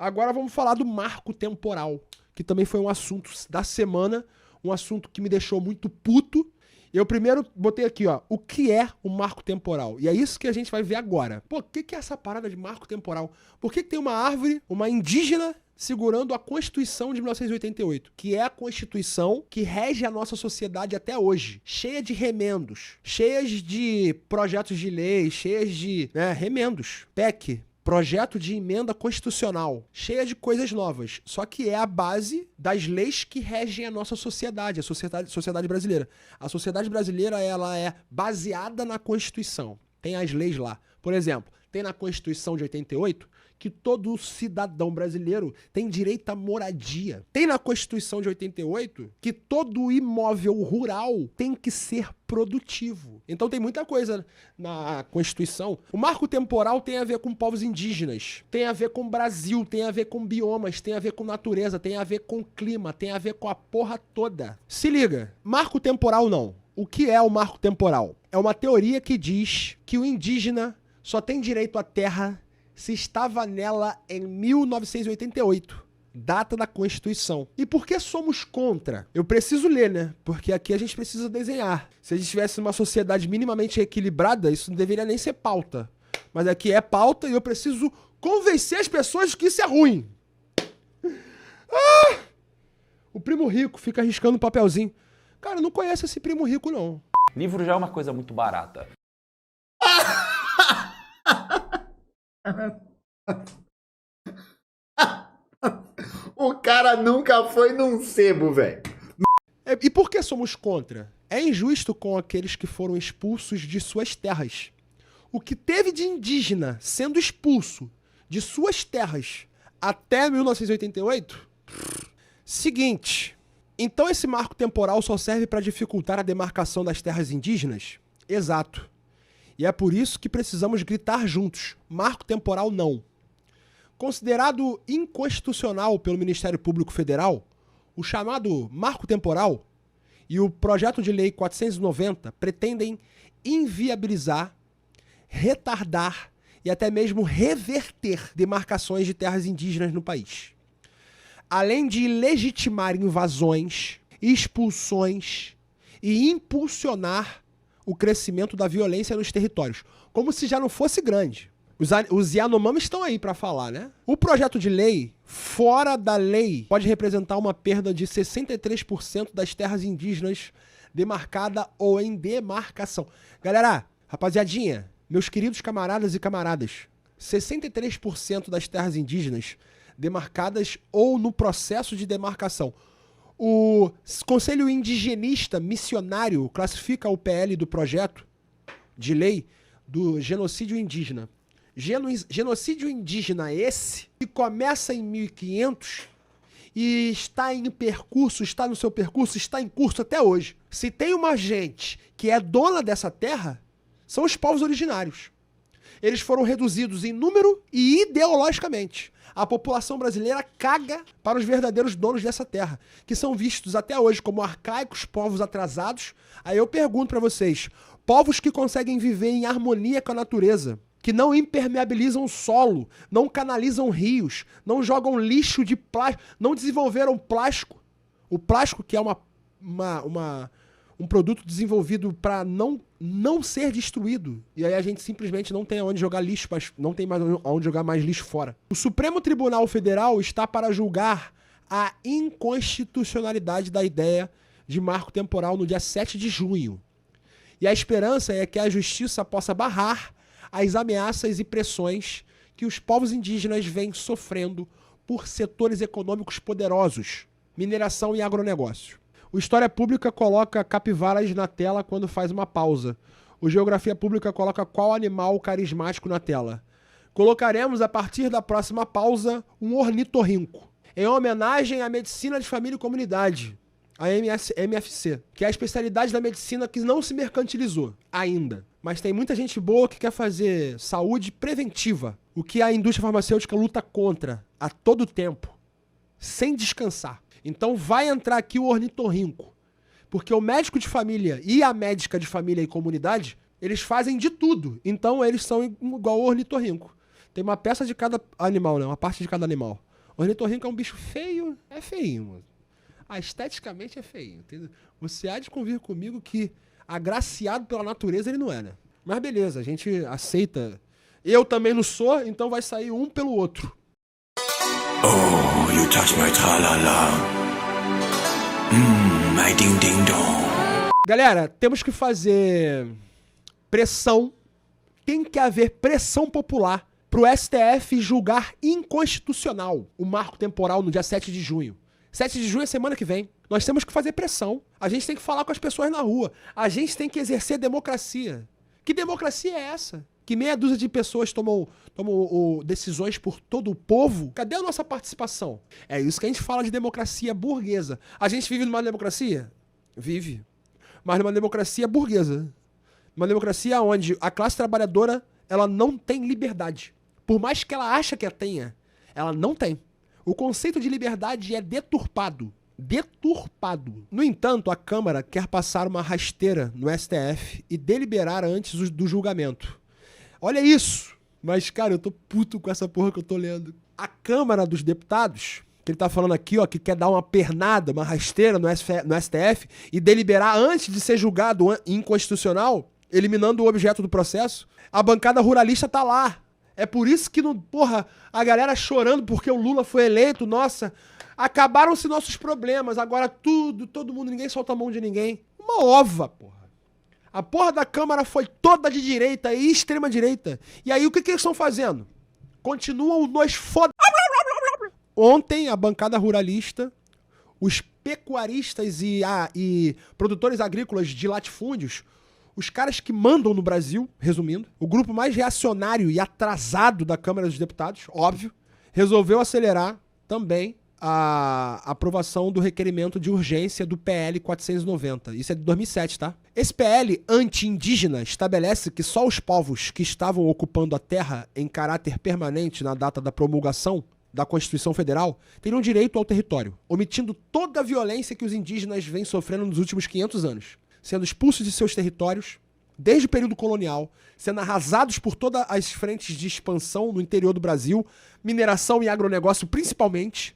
Agora vamos falar do marco temporal, que também foi um assunto da semana, um assunto que me deixou muito puto. Eu primeiro botei aqui, ó, o que é o marco temporal? E é isso que a gente vai ver agora. Pô, o que é essa parada de marco temporal? Por que tem uma árvore, uma indígena, segurando a Constituição de 1988, que é a Constituição que rege a nossa sociedade até hoje, cheia de remendos, cheias de projetos de lei, cheias de remendos, PEC, projeto de emenda constitucional, cheia de coisas novas, só que é a base das leis que regem a nossa sociedade, a sociedade brasileira. A sociedade brasileira, ela é baseada na Constituição. Tem as leis lá. Por exemplo, tem na Constituição de 88 que todo cidadão brasileiro tem direito à moradia. Tem na Constituição de 88 que todo imóvel rural tem que ser produtivo. Então tem muita coisa na Constituição. O marco temporal tem a ver com povos indígenas, tem a ver com o Brasil, tem a ver com biomas, tem a ver com natureza, tem a ver com clima, tem a ver com a porra toda. Se liga, marco temporal não. O que é o marco temporal? É uma teoria que diz que o indígena só tem direito à terra se estava nela em 1988, data da Constituição. E por que somos contra? Eu preciso ler, né? Porque aqui a gente precisa desenhar. Se a gente tivesse uma sociedade minimamente equilibrada, isso não deveria nem ser pauta. Mas aqui é pauta e eu preciso convencer as pessoas de que isso é ruim. Ah! O primo rico fica riscando papelzinho. Cara, eu não conheço esse primo rico, não. Livro já é uma coisa muito barata. O cara nunca foi num sebo, velho. E por que somos contra? É injusto com aqueles que foram expulsos de suas terras. O que teve de indígena sendo expulso de suas terras até 1988? Seguinte, então esse marco temporal só serve para dificultar a demarcação das terras indígenas? Exato. E é por isso que precisamos gritar juntos, marco temporal não. Considerado inconstitucional pelo Ministério Público Federal, o chamado marco temporal e o projeto de lei 490 pretendem inviabilizar, retardar e até mesmo reverter demarcações de terras indígenas no país. Além de legitimar invasões, expulsões e impulsionar o crescimento da violência nos territórios, como se já não fosse grande. Os Yanomamis estão aí para falar, né? O projeto de lei, fora da lei, pode representar uma perda de 63% das terras indígenas demarcada ou em demarcação. Galera, rapaziadinha, meus queridos camaradas e camaradas, 63% das terras indígenas demarcadas ou no processo de demarcação. O Conselho Indigenista Missionário classifica o PL do projeto de lei do genocídio indígena. Genocídio indígena esse que começa em 1500 e está em percurso, está no seu percurso, está em curso até hoje. Se tem uma gente que é dona dessa terra, são os povos originários. Eles foram reduzidos em número e ideologicamente. A população brasileira caga para os verdadeiros donos dessa terra, que são vistos até hoje como arcaicos, povos atrasados. Aí eu pergunto para vocês, povos que conseguem viver em harmonia com a natureza, que não impermeabilizam o solo, não canalizam rios, não jogam lixo de plástico, não desenvolveram plástico. O plástico, que é um produto desenvolvido para não ser destruído. E aí a gente simplesmente não tem onde jogar lixo, não tem mais onde jogar mais lixo fora. O Supremo Tribunal Federal está para julgar a inconstitucionalidade da ideia de marco temporal no dia 7 de junho. E a esperança é que a justiça possa barrar as ameaças e pressões que os povos indígenas vêm sofrendo por setores econômicos poderosos, mineração e agronegócio. O História Pública coloca capivaras na tela quando faz uma pausa. O Geografia Pública coloca qual animal carismático na tela. Colocaremos, a partir da próxima pausa, um ornitorrinco, em homenagem à Medicina de Família e Comunidade, a MFC, que é a especialidade da medicina que não se mercantilizou ainda. Mas tem muita gente boa que quer fazer saúde preventiva, o que a indústria farmacêutica luta contra a todo tempo, sem descansar. Então vai entrar aqui o ornitorrinco, porque o médico de família e a médica de família e comunidade, eles fazem de tudo. Então eles são igual o ornitorrinco. Tem uma peça de cada animal, né? Uma parte de cada animal. Ornitorrinco é um bicho feio, é feio, mano. Esteticamente é feio, entendeu? Você há de convir comigo que agraciado pela natureza ele não é, né? Mas beleza, a gente aceita. Eu também não sou, então vai sair um pelo outro. Oh, you touch my tra-la-la. My ding-ding-dong. Galera, temos que fazer pressão. Tem que haver pressão popular pro STF julgar inconstitucional o marco temporal no dia 7 de junho. 7 de junho é semana que vem. Nós temos que fazer pressão. A gente tem que falar com as pessoas na rua. A gente tem que exercer democracia. Que democracia é essa? Que meia dúzia de pessoas tomam decisões por todo o povo? Cadê a nossa participação? É isso que a gente fala de democracia burguesa. A gente vive numa democracia? Vive. Mas numa democracia burguesa. Uma democracia onde a classe trabalhadora ela não tem liberdade. Por mais que ela ache que a tenha, ela não tem. O conceito de liberdade é deturpado. Deturpado. No entanto, a Câmara quer passar uma rasteira no STF e deliberar antes do julgamento. Olha isso! Mas, cara, eu tô puto com essa porra que eu tô lendo. A Câmara dos Deputados, que ele tá falando aqui, ó, que quer dar uma pernada, uma rasteira no STF e deliberar antes de ser julgado inconstitucional, eliminando o objeto do processo, a bancada ruralista tá lá. É por isso que, a galera chorando porque o Lula foi eleito, nossa, acabaram-se nossos problemas, agora todo mundo, ninguém solta a mão de ninguém. Uma ova, porra. A porra da Câmara foi toda de direita e extrema-direita. E aí o que eles estão fazendo? Continuam nos foda... Ontem, a bancada ruralista, os pecuaristas e produtores agrícolas de latifúndios, os caras que mandam no Brasil, resumindo, o grupo mais reacionário e atrasado da Câmara dos Deputados, óbvio, resolveu acelerar também a aprovação do requerimento de urgência do PL 490. Isso é de 2007, tá? Esse PL anti-indígena estabelece que só os povos que estavam ocupando a terra em caráter permanente na data da promulgação da Constituição Federal teriam direito ao território, omitindo toda a violência que os indígenas vêm sofrendo nos últimos 500 anos, sendo expulsos de seus territórios desde o período colonial, sendo arrasados por todas as frentes de expansão no interior do Brasil, mineração e agronegócio principalmente,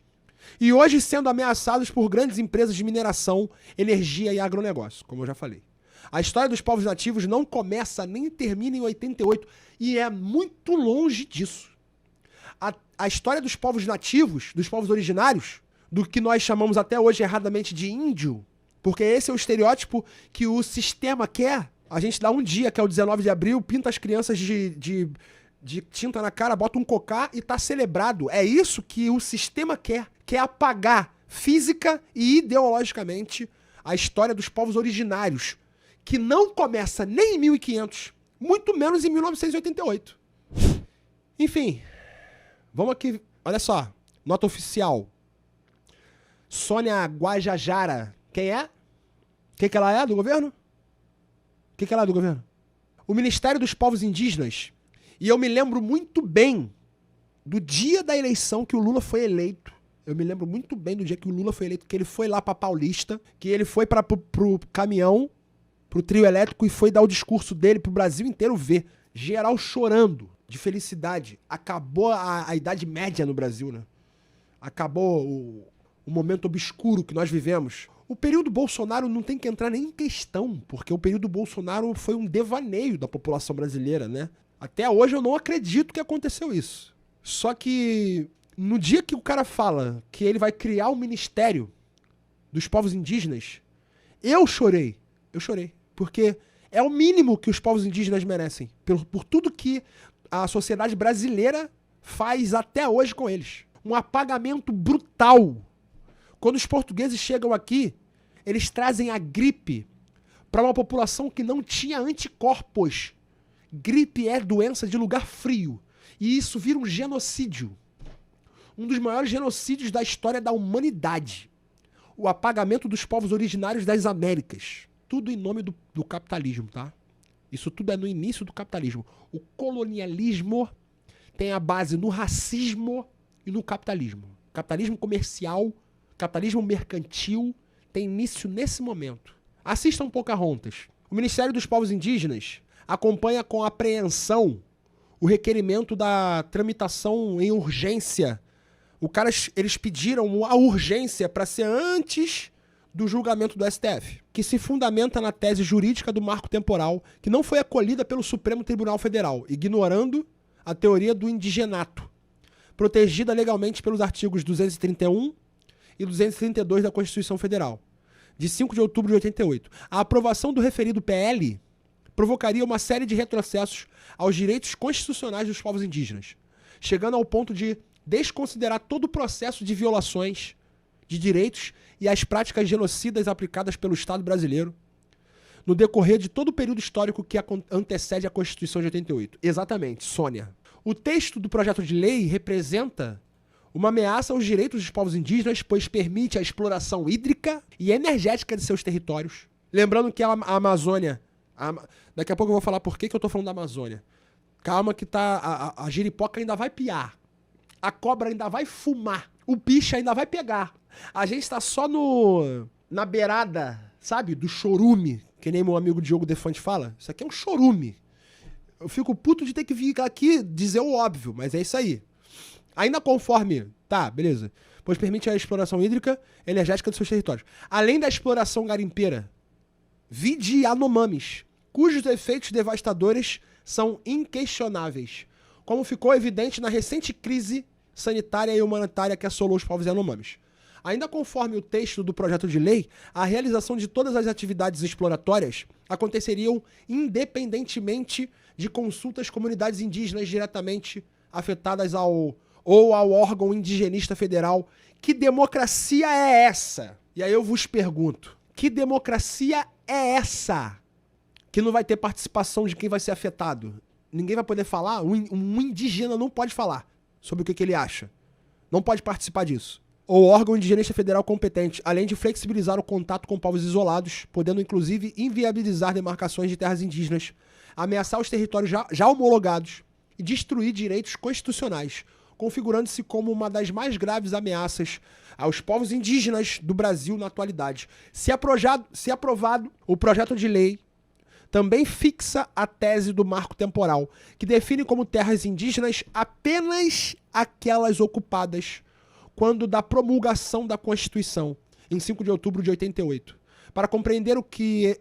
e hoje sendo ameaçados por grandes empresas de mineração, energia e agronegócio, como eu já falei. A história dos povos nativos não começa nem termina em 88, e é muito longe disso. A história dos povos nativos, dos povos originários, do que nós chamamos até hoje erradamente de índio, porque esse é o estereótipo que o sistema quer. A gente dá um dia, que é o 19 de abril, pinta as crianças de tinta na cara, bota um cocá e tá celebrado. É isso que o sistema quer. Quer apagar física e ideologicamente a história dos povos originários, que não começa nem em 1500, muito menos em 1988. Enfim, vamos aqui, olha só, nota oficial. Sônia Guajajara, quem é? O que ela é do governo? O que ela é do governo? O Ministério dos Povos Indígenas. E eu me lembro muito bem do dia da eleição que o Lula foi eleito. Eu me lembro muito bem do dia que o Lula foi eleito, que ele foi lá pra Paulista, que ele foi pro caminhão, pro trio elétrico e foi dar o discurso dele pro Brasil inteiro ver. Geral chorando de felicidade. Acabou a Idade Média no Brasil, né? Acabou o momento obscuro que nós vivemos. O período Bolsonaro não tem que entrar nem em questão, porque o período Bolsonaro foi um devaneio da população brasileira, né? Até hoje eu não acredito que aconteceu isso. Só que no dia que o cara fala que ele vai criar o Ministério dos Povos Indígenas, eu chorei. Eu chorei. Porque é o mínimo que os povos indígenas merecem. Por tudo que a sociedade brasileira faz até hoje com eles. Um apagamento brutal. Quando os portugueses chegam aqui, eles trazem a gripe para uma população que não tinha anticorpos. Gripe é doença de lugar frio. E isso vira um genocídio. Um dos maiores genocídios da história da humanidade. O apagamento dos povos originários das Américas. Tudo em nome do capitalismo, tá? Isso tudo é no início do capitalismo. O colonialismo tem a base no racismo e no capitalismo. Capitalismo comercial, capitalismo mercantil tem início nesse momento. Assistam Pocahontas. O Ministério dos Povos Indígenas acompanha com apreensão o requerimento da tramitação em urgência, Eles pediram a urgência para ser antes do julgamento do STF, que se fundamenta na tese jurídica do marco temporal, que não foi acolhida pelo Supremo Tribunal Federal, ignorando a teoria do indigenato, protegida legalmente pelos artigos 231 e 232 da Constituição Federal, de 5 de outubro de 88. A aprovação do referido PL provocaria uma série de retrocessos aos direitos constitucionais dos povos indígenas, chegando ao ponto de desconsiderar todo o processo de violações de direitos e as práticas genocidas aplicadas pelo Estado brasileiro no decorrer de todo o período histórico que antecede a Constituição de 88. Exatamente, Sônia. O texto do projeto de lei representa uma ameaça aos direitos dos povos indígenas, pois permite a exploração hídrica e energética de seus territórios. Lembrando que a Amazônia... Daqui a pouco eu vou falar por que eu tô falando da Amazônia. Calma que a giripoca ainda vai piar. A cobra ainda vai fumar. O bicho ainda vai pegar. A gente tá só na beirada, sabe? Do chorume. Que nem meu amigo Diogo Defante fala. Isso aqui é um chorume. Eu fico puto de ter que vir aqui dizer o óbvio, mas é isso aí. Ainda conforme... Tá, beleza. Pois permite a exploração hídrica e energética dos seus territórios. Além da exploração garimpeira, vide Yanomamis, cujos efeitos devastadores são inquestionáveis, como ficou evidente na recente crise sanitária e humanitária que assolou os povos Yanomamis. Ainda conforme o texto do projeto de lei, a realização de todas as atividades exploratórias aconteceriam independentemente de consultas comunidades indígenas diretamente afetadas ao órgão indigenista federal. Que democracia é essa? E aí eu vos pergunto, que democracia é essa que não vai ter participação de quem vai ser afetado? Ninguém vai poder falar? Um indígena não pode falar sobre o que ele acha. Não pode participar disso. Ou órgão indigenista federal competente, além de flexibilizar o contato com povos isolados, podendo inclusive inviabilizar demarcações de terras indígenas, ameaçar os territórios já homologados e destruir direitos constitucionais, configurando-se como uma das mais graves ameaças aos povos indígenas do Brasil na atualidade. Se aprovado, o projeto de lei também fixa a tese do marco temporal, que define como terras indígenas apenas aquelas ocupadas quando da promulgação da Constituição, em 5 de outubro de 88. Para compreender que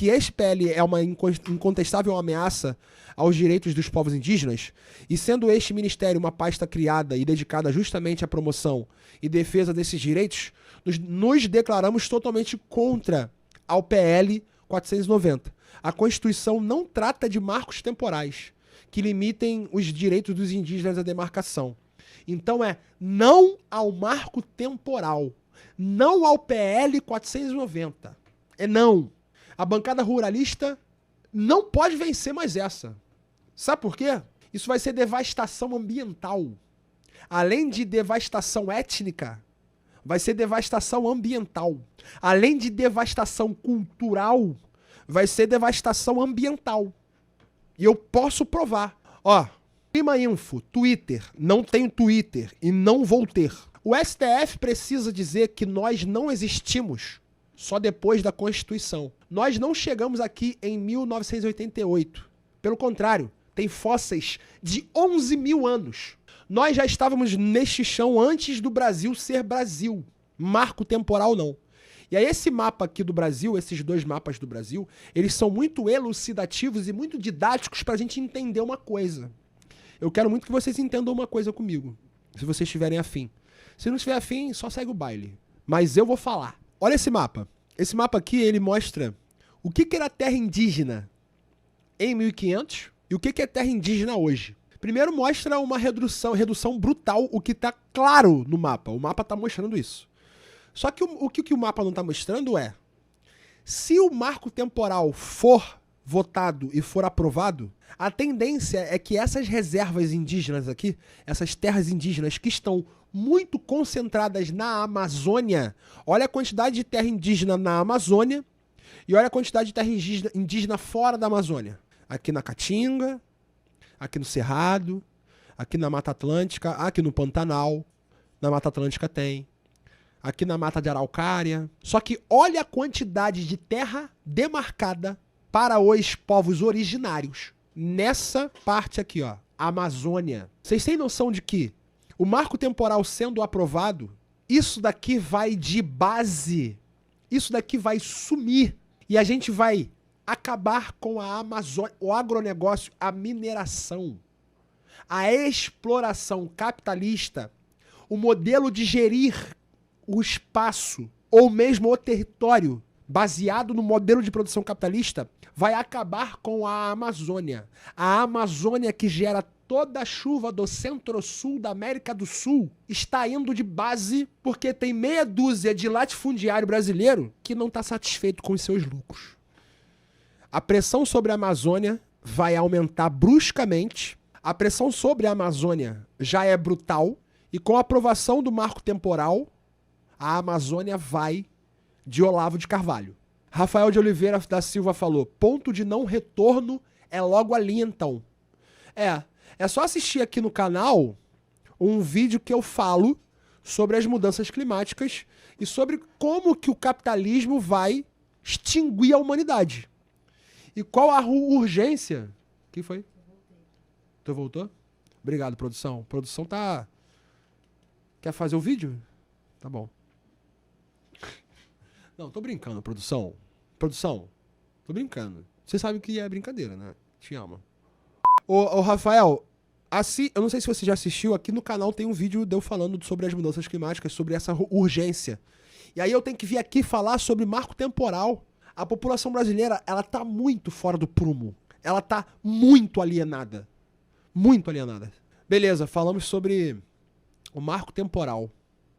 este PL é uma incontestável ameaça aos direitos dos povos indígenas, e sendo este ministério uma pasta criada e dedicada justamente à promoção e defesa desses direitos, nos declaramos totalmente contra ao PL 490. A Constituição não trata de marcos temporais que limitem os direitos dos indígenas à demarcação. Então é não ao marco temporal, não ao PL 490. É não. A bancada ruralista não pode vencer mais essa. Sabe por quê? Isso vai ser devastação ambiental. Além de devastação étnica, vai ser devastação ambiental. Além de devastação cultural, vai ser devastação ambiental. E eu posso provar. Ó, Clima Info, Twitter. Não tenho Twitter e não vou ter. O STF precisa dizer que nós não existimos só depois da Constituição. Nós não chegamos aqui em 1988. Pelo contrário, tem fósseis de 11 mil anos. Nós já estávamos neste chão antes do Brasil ser Brasil. Marco temporal não. E aí esse mapa aqui do Brasil, esses dois mapas do Brasil, eles são muito elucidativos e muito didáticos para a gente entender uma coisa. Eu quero muito que vocês entendam uma coisa comigo, se vocês estiverem afim. Se não estiver afim, só segue o baile. Mas eu vou falar. Olha esse mapa. Esse mapa aqui, ele mostra o que era terra indígena em 1500 e o que é terra indígena hoje. Primeiro mostra uma redução brutal, o que está claro no mapa. O mapa está mostrando isso. Só que o que o mapa não está mostrando é, se o marco temporal for votado e for aprovado, a tendência é que essas reservas indígenas aqui, essas terras indígenas que estão muito concentradas na Amazônia, olha a quantidade de terra indígena na Amazônia e olha a quantidade de terra indígena fora da Amazônia. Aqui na Caatinga, aqui no Cerrado, aqui na Mata Atlântica, aqui no Pantanal, na Mata Atlântica tem, aqui na Mata de Araucária. Só que olha a quantidade de terra demarcada para os povos originários. Nessa parte aqui, ó, Amazônia. Vocês têm noção de que O marco temporal sendo aprovado, isso daqui vai de base, isso daqui vai sumir e a gente vai acabar com a Amazônia, o agronegócio, a mineração, a exploração capitalista, o modelo de gerir o espaço ou mesmo o território baseado no modelo de produção capitalista vai acabar com a Amazônia. A Amazônia que gera toda a chuva do centro-sul da América do Sul está indo de base porque tem meia dúzia de latifundiário brasileiro que não está satisfeito com os seus lucros. A pressão sobre a Amazônia vai aumentar bruscamente. A pressão sobre a Amazônia já é brutal. E com a aprovação do marco temporal, a Amazônia vai de Olavo de Carvalho. Rafael de Oliveira da Silva falou, ponto de não retorno é logo ali então. É só assistir aqui no canal um vídeo que eu falo sobre as mudanças climáticas e sobre como que o capitalismo vai extinguir a humanidade. E qual a urgência? O que foi? Tu voltou? Obrigado, produção. Produção tá... Quer fazer o vídeo? Tá bom. Não, tô brincando, produção. Produção, tô brincando. Você sabe que é brincadeira, né? Te amo. Ô Rafael, eu não sei se você já assistiu, aqui no canal tem um vídeo de eu falando sobre as mudanças climáticas, sobre essa urgência. E aí eu tenho que vir aqui falar sobre marco temporal. A população brasileira, ela tá muito fora do prumo. Ela tá muito alienada. Muito alienada. Beleza, falamos sobre o marco temporal.